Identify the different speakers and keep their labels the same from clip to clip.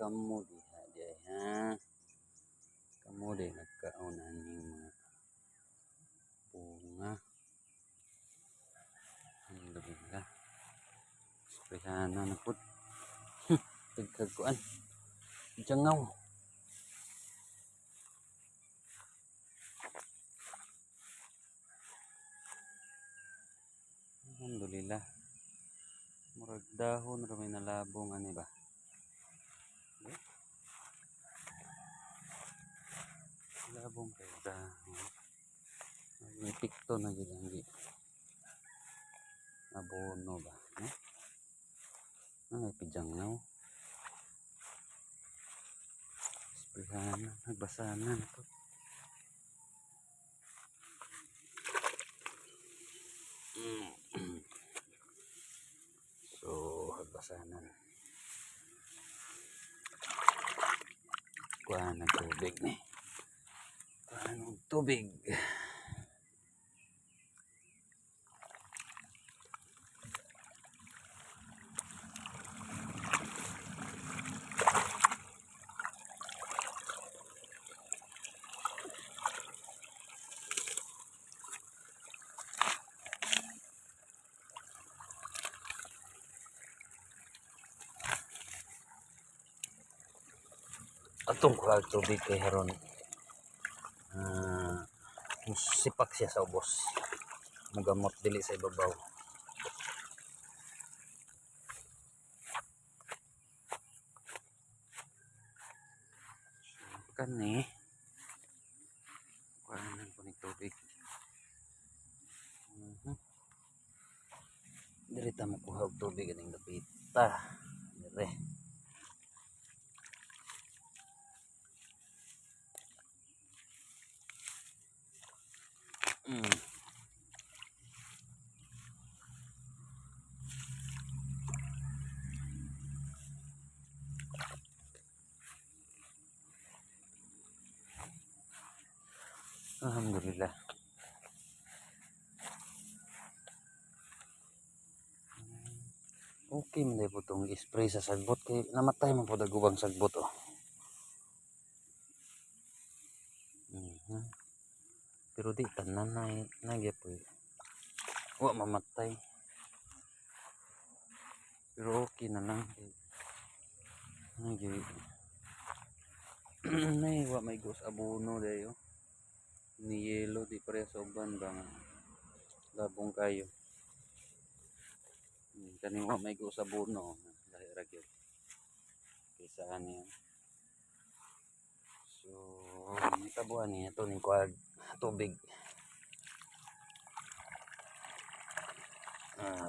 Speaker 1: kamo diha diay ha. Kamo din nagkaunan ning mga bunga. Alhamdulillah. Sprayhana na pud. Tigkagkuan. Jangaw. Alhamdulillah. Murag dahon ra may nalabong ani ba? Labong kay dahon. May pikto na gid ang abono ba, no? Ay pijangaw. Sprayhana, nagbasanan po. So, nagbasanan. Kuha ng tubig ni. Kuha ng tubig. Atong kuha ng tubig kay haron. Sipak siya sa ubos. Magamot dili sa ibabaw. Kani kuhanan ko ng tubig. Dili ta makuha og tubig aning dapita. Dire. Alhamdulillah. Okay man po itong spray sa sagbot kay namatay man po dagubang sagbot oh. Pero di tanan na nagya po. Wa mamatay. Pero okay na lang. Nagya. Nay wa may gos abono dayo. Ni yelo di pare sa uban bang labong kayo. Kaning wa may gos abono dahil ra gyud. Kaysa ani. So, nitabuan niya ito ng kuwag tubig.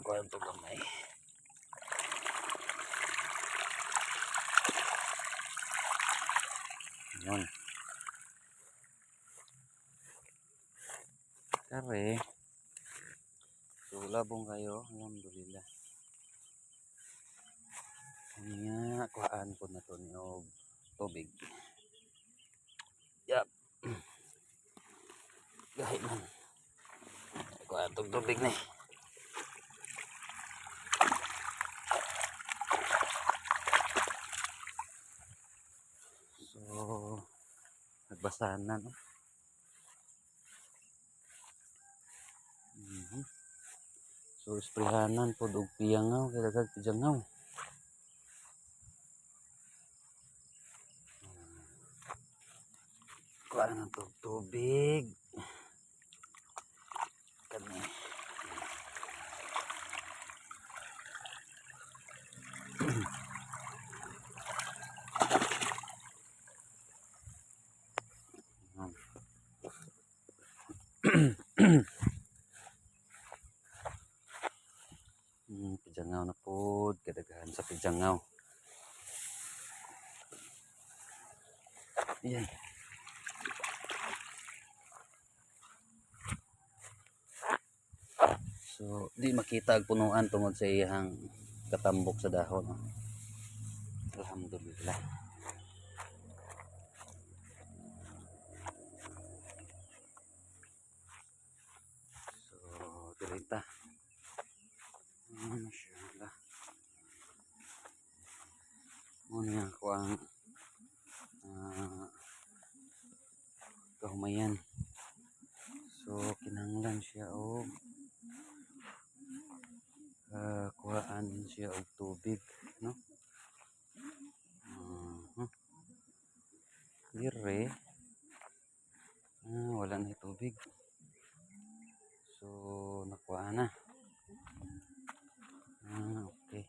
Speaker 1: Kuwag ito gamay. Yun. Kare. So, labong kayo. Alhamdulillah. Kanya, kuhaan po na ito ng tubig. Yap. Gahit man. Kuhaan itong tubig na eh. So, nagbasahan na, no? So, sprayhanan po og piyangaw, kaya pijangaw. Kuha na itong tubig. Kani. Pijangaw na po, kadaghan sa pijangaw. Ayan. So, di makita ang punuan tungod sa iyang katambok sa dahon. Alhamdulillah. So, dirita. Masyaallah. Muna kuang kahumayan. So kinahanglan siya og kuhaan siya og tubig, no? Dire wala na tubig. So nakuha na. Okay.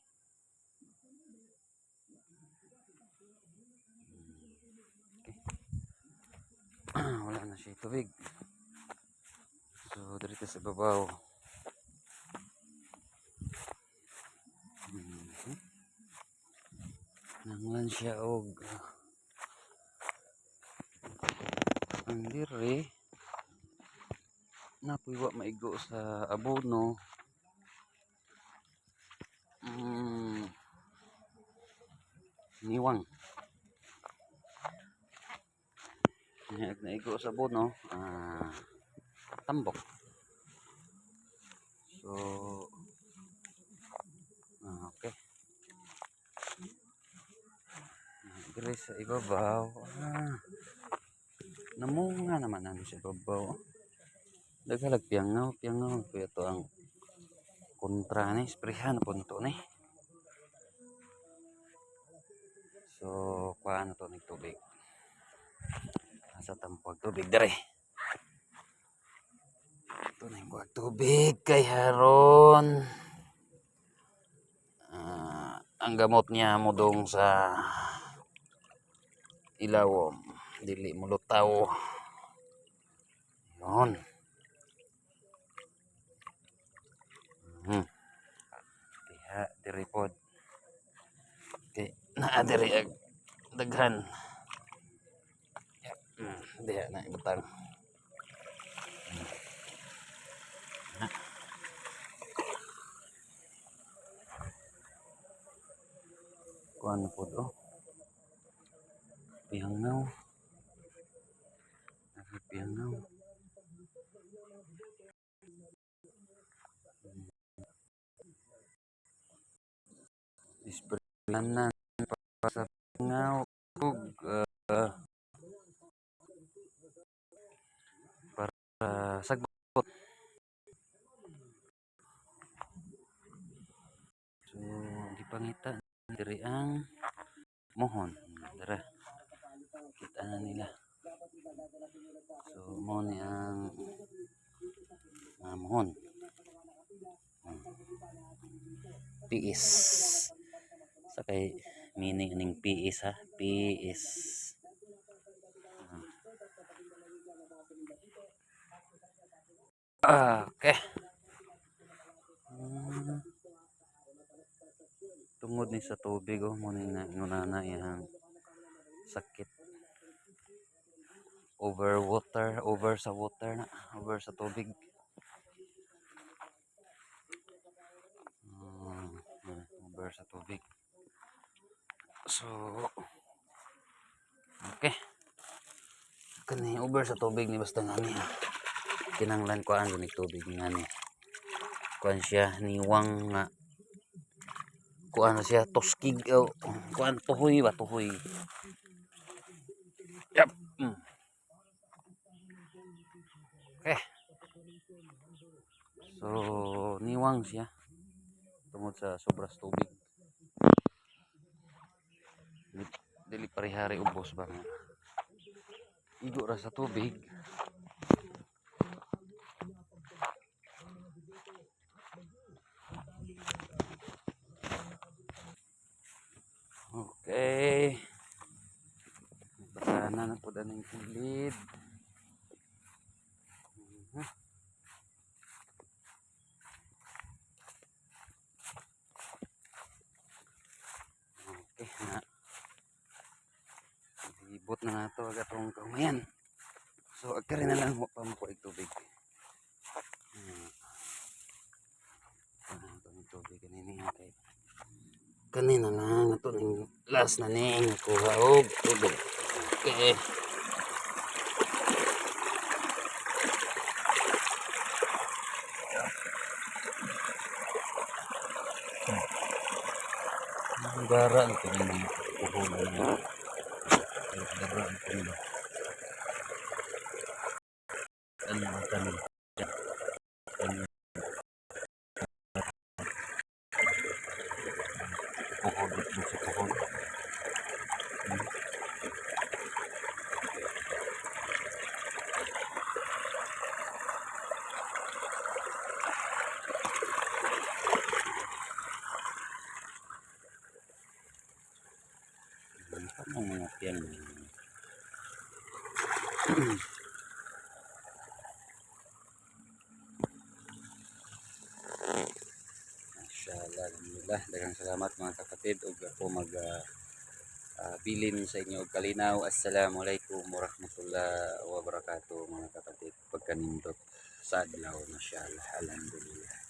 Speaker 1: Wala na siya tubig. So dito sa babaw. Nanglan siya og ang dire napuy wa maigo sa abono. Niwang naigo sa abono, tambok. So okay. Dire sa ibabaw, namunga naman ano sa ibabaw. Daghalag piangaw kaya to ang kontra ni sprehan po nito ni. So kuha na to ng tubig. Asa tampag tubig dire. Ito na yung tubig kay haron. Ang gamot niya mudong sa ilawom, dili mulutaw. Yun. Kaya diri pod. Okay, naa diri ag daghan. Diha na ibutang. Kuan pod piangaw. Piangaw. Isprehanan sa piangaw ug para sagbot. So gipangita diri ang mohon. Dara kita na nila. So mo ni ang mohon. Piis. Sakay meaning ning piis ha, piis. Okay. Tungod ni sa tubig mo ni na inunana yang sakit. Over sa tubig. Over sa tubig. So okay. Kani over sa tubig ni basta ngani. Kinanglan ko ang tubig ngani. Kuan siya niwang nga kuan siya toskig kuan tuhoy. Yep. Okay. So niwang siya tungod sa sobras tubig. Dili parihari ubos ba nga. Igo ra sa tubig. Okay. Basana na po daning kilid. Okay na. Ibot na nato agad tong kaumayan. So agkari na lang pa makuha tubig. Tubig kanini okay. Kanina lang ito ng last na ning kuha og tubig. Okay. Gara ito ning tuhod na daga ang pundo. Ano ang tanig? Tuhod ito sa tuhod. Ano mga tiyang Mashallah, alhamdulillah. Daghang salamat mga kapatid ug ako bilin sa inyo og kalinaw. Assalamualaikum warahmatullahi wabarakatuh mga kapatid. Pagkanindot sa adlaw, mashallah, alhamdulillah.